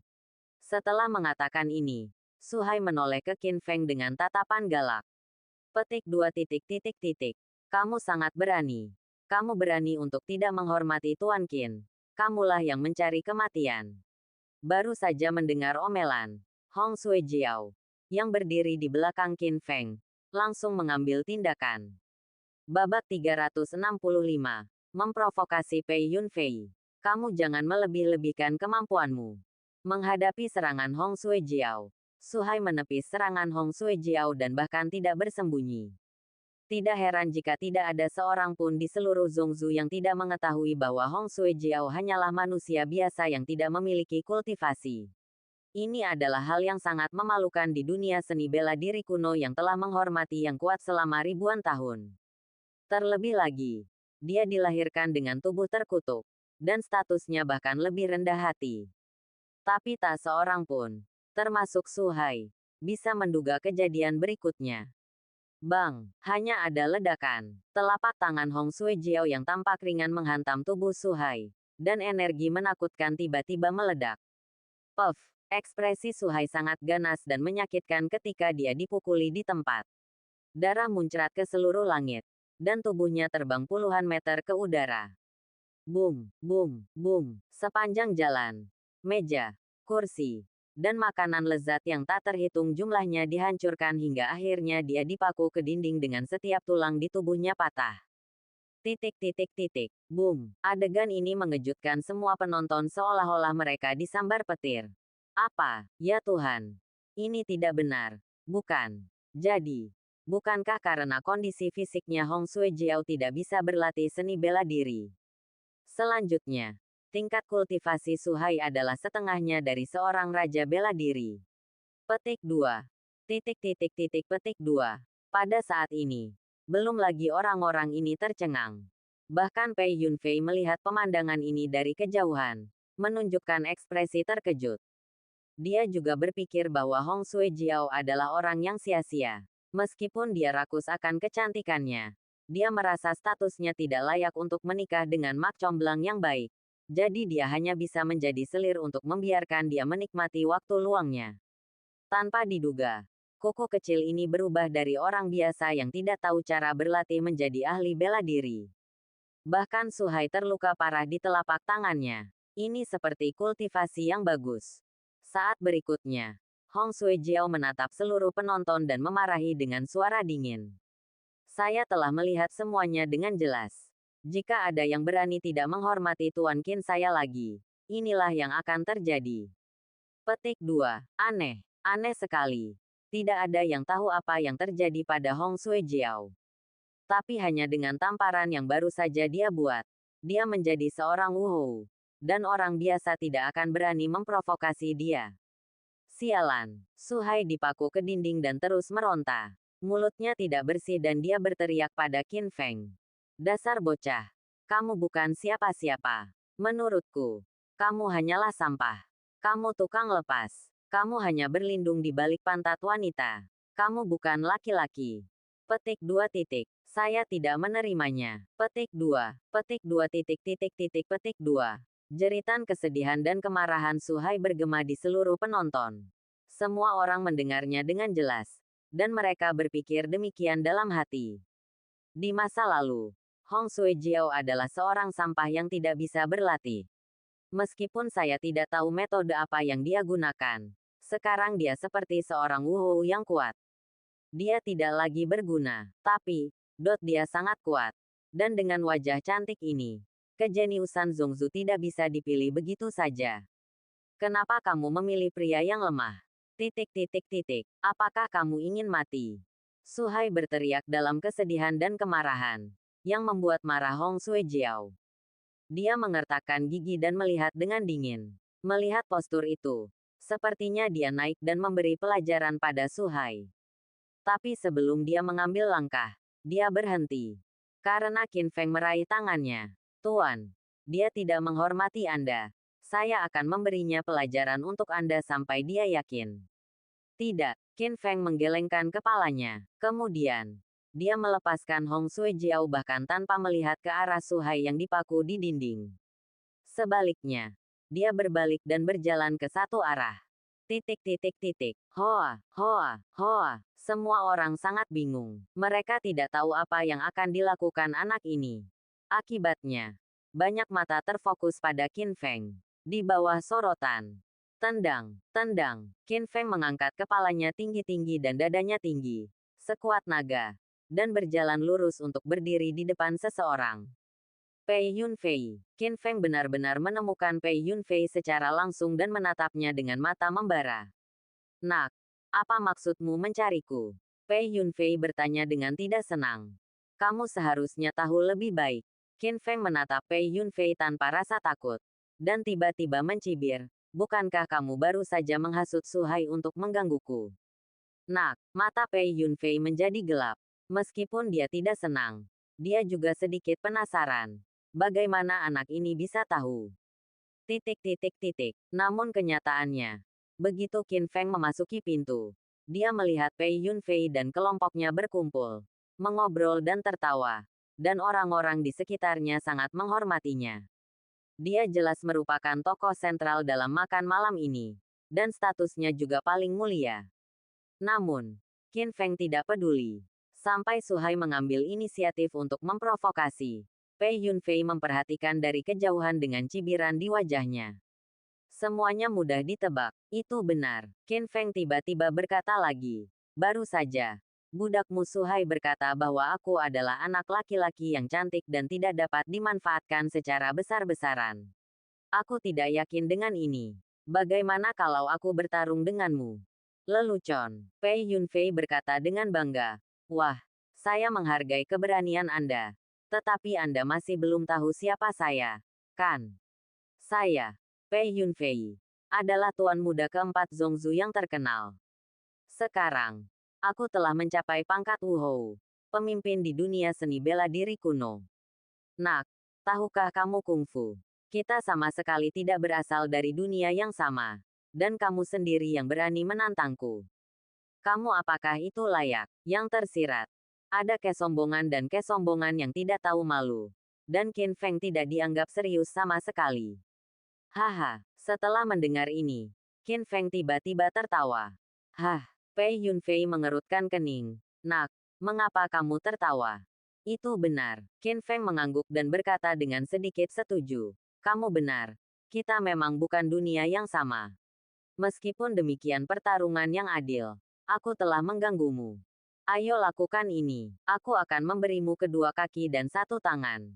Setelah mengatakan ini, Su Hai menoleh ke Qin Feng dengan tatapan galak. Petik 2 titik titik titik. Kamu sangat berani. Kamu berani untuk tidak menghormati Tuan Qin. Kamulah yang mencari kematian. Baru saja mendengar omelan, Hong Suejiao, yang berdiri di belakang Qin Feng, langsung mengambil tindakan. Babak 365. Memprovokasi Pei Yunfei. Kamu jangan melebih-lebihkan kemampuanmu. Menghadapi serangan Hong Suejiao, Su Hai menepis serangan Hong Suejiao dan bahkan tidak bersembunyi. Tidak heran jika tidak ada seorang pun di seluruh Zhongzhou yang tidak mengetahui bahwa Hong Suejiao hanyalah manusia biasa yang tidak memiliki kultivasi. Ini adalah hal yang sangat memalukan di dunia seni bela diri kuno yang telah menghormati yang kuat selama ribuan tahun. Terlebih lagi, dia dilahirkan dengan tubuh terkutuk, dan statusnya bahkan lebih rendah hati. Tapi tak seorang pun, termasuk Su Hai, bisa menduga kejadian berikutnya. Bang, hanya ada ledakan. Telapak tangan Hong Suejiao yang tampak ringan menghantam tubuh Su Hai, dan energi menakutkan tiba-tiba meledak. Puff, ekspresi Su Hai sangat ganas dan menyakitkan ketika dia dipukuli di tempat. Darah muncrat ke seluruh langit, dan tubuhnya terbang puluhan meter ke udara. Boom, boom, boom, sepanjang jalan, meja, kursi, dan makanan lezat yang tak terhitung jumlahnya dihancurkan hingga akhirnya dia dipaku ke dinding dengan setiap tulang di tubuhnya patah. Titik titik titik, boom. Adegan ini mengejutkan semua penonton seolah-olah mereka disambar petir. Apa, ya Tuhan? Ini tidak benar, bukan? Jadi, bukankah karena kondisi fisiknya Hong Suejiao tidak bisa berlatih seni bela diri? Selanjutnya, tingkat kultivasi Su Hai adalah setengahnya dari seorang raja bela diri. Petik 2. Titik titik titik petik 2. Pada saat ini, belum lagi orang-orang ini tercengang. Bahkan Pei Yunfei melihat pemandangan ini dari kejauhan, menunjukkan ekspresi terkejut. Dia juga berpikir bahwa Hong Suejiao adalah orang yang sia-sia. Meskipun dia rakus akan kecantikannya, dia merasa statusnya tidak layak untuk menikah dengan mak comblang yang baik. Jadi dia hanya bisa menjadi selir untuk membiarkan dia menikmati waktu luangnya. Tanpa diduga, kuku kecil ini berubah dari orang biasa yang tidak tahu cara berlatih menjadi ahli bela diri. Bahkan Su Hai terluka parah di telapak tangannya. Ini seperti kultivasi yang bagus. Saat berikutnya, Hong Suejiao menatap seluruh penonton dan memarahi dengan suara dingin. Saya telah melihat semuanya dengan jelas. Jika ada yang berani tidak menghormati Tuan Qin saya lagi, inilah yang akan terjadi. Petik 2. Aneh. Aneh sekali. Tidak ada yang tahu apa yang terjadi pada Hong Suejiao. Tapi hanya dengan tamparan yang baru saja dia buat, dia menjadi seorang wuhou. Dan orang biasa tidak akan berani memprovokasi dia. Sialan. Su Hai dipaku ke dinding dan terus meronta. Mulutnya tidak bersih dan dia berteriak pada Qin Feng. Dasar bocah. Kamu bukan siapa-siapa. Menurutku, kamu hanyalah sampah. Kamu tukang lepas. Kamu hanya berlindung di balik pantat wanita. Kamu bukan laki-laki. Petik 2 titik. Saya tidak menerimanya. Petik 2. Petik 2 titik titik titik petik 2. Jeritan kesedihan dan kemarahan Su Hai bergema di seluruh penonton. Semua orang mendengarnya dengan jelas. Dan mereka berpikir demikian dalam hati. Di masa lalu, Hong Sui Jiao adalah seorang sampah yang tidak bisa berlatih. Meskipun saya tidak tahu metode apa yang dia gunakan, sekarang dia seperti seorang wuhou yang kuat. Dia tidak lagi berguna, tapi dia sangat kuat. Dan dengan wajah cantik ini, kejeniusan Zhongzu tidak bisa dipilih begitu saja. Kenapa kamu memilih pria yang lemah? Apakah kamu ingin mati? Su Hai berteriak dalam kesedihan dan kemarahan, yang membuat marah Hong Sui Jiao. Dia mengertakkan gigi dan melihat dengan dingin. Melihat postur itu, sepertinya dia naik dan memberi pelajaran pada Su Hai. Tapi sebelum dia mengambil langkah, dia berhenti. Karena Qin Feng meraih tangannya. Tuan, dia tidak menghormati Anda. Saya akan memberinya pelajaran untuk Anda sampai dia yakin. Tidak, Qin Feng menggelengkan kepalanya. Kemudian, dia melepaskan Hong Sui Jiao bahkan tanpa melihat ke arah Su Hai yang dipaku di dinding. Sebaliknya, dia berbalik dan berjalan ke satu arah. Hoa, hoa, hoa. Semua orang sangat bingung. Mereka tidak tahu apa yang akan dilakukan anak ini. Akibatnya, banyak mata terfokus pada Qin Feng. Di bawah sorotan. Tendang, tendang. Qin Feng mengangkat kepalanya tinggi-tinggi dan dadanya tinggi. Sekuat naga. Dan berjalan lurus untuk berdiri di depan seseorang. Pei Yunfei. Qin Feng benar-benar menemukan Pei Yunfei secara langsung dan menatapnya dengan mata membara. Nak, apa maksudmu mencariku? Pei Yunfei bertanya dengan tidak senang. Kamu seharusnya tahu lebih baik. Qin Feng menatap Pei Yunfei tanpa rasa takut. Dan tiba-tiba mencibir. Bukankah kamu baru saja menghasut Su Hai untuk menggangguku? Nak, mata Pei Yunfei menjadi gelap. Meskipun dia tidak senang, dia juga sedikit penasaran. Bagaimana anak ini bisa tahu? Namun kenyataannya, begitu Qin Feng memasuki pintu, dia melihat Pei Yunfei dan kelompoknya berkumpul, mengobrol dan tertawa, dan orang-orang di sekitarnya sangat menghormatinya. Dia jelas merupakan tokoh sentral dalam makan malam ini, dan statusnya juga paling mulia. Namun, Qin Feng tidak peduli. Sampai Su Hai mengambil inisiatif untuk memprovokasi. Pei Yunfei memperhatikan dari kejauhan dengan cibiran di wajahnya. Semuanya mudah ditebak. Itu benar. Qin Feng tiba-tiba berkata lagi. Baru saja, budakmu Su Hai berkata bahwa aku adalah anak laki-laki yang cantik dan tidak dapat dimanfaatkan secara besar-besaran. Aku tidak yakin dengan ini. Bagaimana kalau aku bertarung denganmu? Lelucon. Pei Yunfei berkata dengan bangga. Wah, saya menghargai keberanian Anda. Tetapi Anda masih belum tahu siapa saya, kan? Saya, Pei Yunfei, adalah tuan muda keempat Zhongzu yang terkenal. Sekarang, aku telah mencapai pangkat Wuhou, pemimpin di dunia seni bela diri kuno. Nak, tahukah kamu kungfu? Kita sama sekali tidak berasal dari dunia yang sama. Dan kamu sendiri yang berani menantangku. Kamu apakah itu layak? Yang tersirat. Ada kesombongan dan kesombongan yang tidak tahu malu. Dan Qin Feng tidak dianggap serius sama sekali. Haha, setelah mendengar ini, Qin Feng tiba-tiba tertawa. Hah, Pei Yunfei mengerutkan kening. Nak, mengapa kamu tertawa? Itu benar. Qin Feng mengangguk dan berkata dengan sedikit setuju. Kamu benar. Kita memang bukan dunia yang sama. Meskipun demikian pertarungan yang adil. Aku telah mengganggumu. Ayo lakukan ini. Aku akan memberimu kedua kaki dan satu tangan.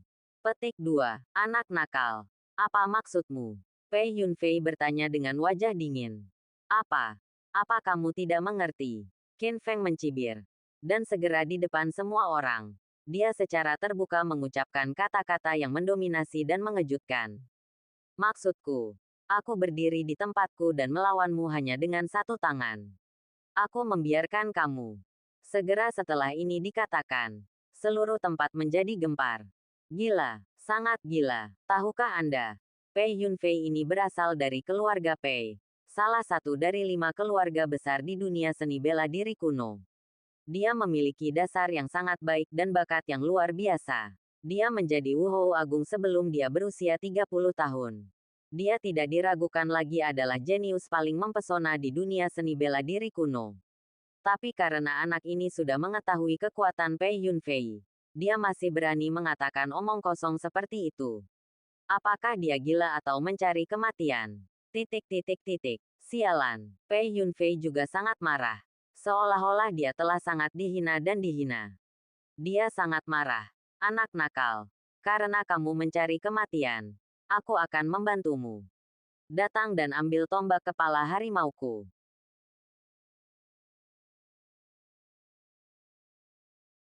Petik 2. Anak nakal. Apa maksudmu? Pei Yunfei bertanya dengan wajah dingin. Apa? Apa kamu tidak mengerti? Qin Feng mencibir. Dan segera di depan semua orang, dia secara terbuka mengucapkan kata-kata yang mendominasi dan mengejutkan. Maksudku, aku berdiri di tempatku dan melawanmu hanya dengan satu tangan. Aku membiarkan kamu. Segera setelah ini dikatakan, seluruh tempat menjadi gempar. Gila, sangat gila. Tahukah Anda? Pei Yunfei ini berasal dari keluarga Pei. Salah satu dari 5 keluarga besar di dunia seni bela diri kuno. Dia memiliki dasar yang sangat baik dan bakat yang luar biasa. Dia menjadi Wuhou Agung sebelum dia berusia 30 tahun. Dia tidak diragukan lagi adalah jenius paling mempesona di dunia seni bela diri kuno. Tapi karena anak ini sudah mengetahui kekuatan Pei Yunfei, dia masih berani mengatakan omong kosong seperti itu. Apakah dia gila atau mencari kematian? Titik titik titik. Sialan. Pei Yunfei juga sangat marah. Seolah-olah dia telah sangat dihina dan dihina. Dia sangat marah. Anak nakal. Karena kamu mencari kematian, aku akan membantumu. Datang dan ambil tombak kepala harimauku.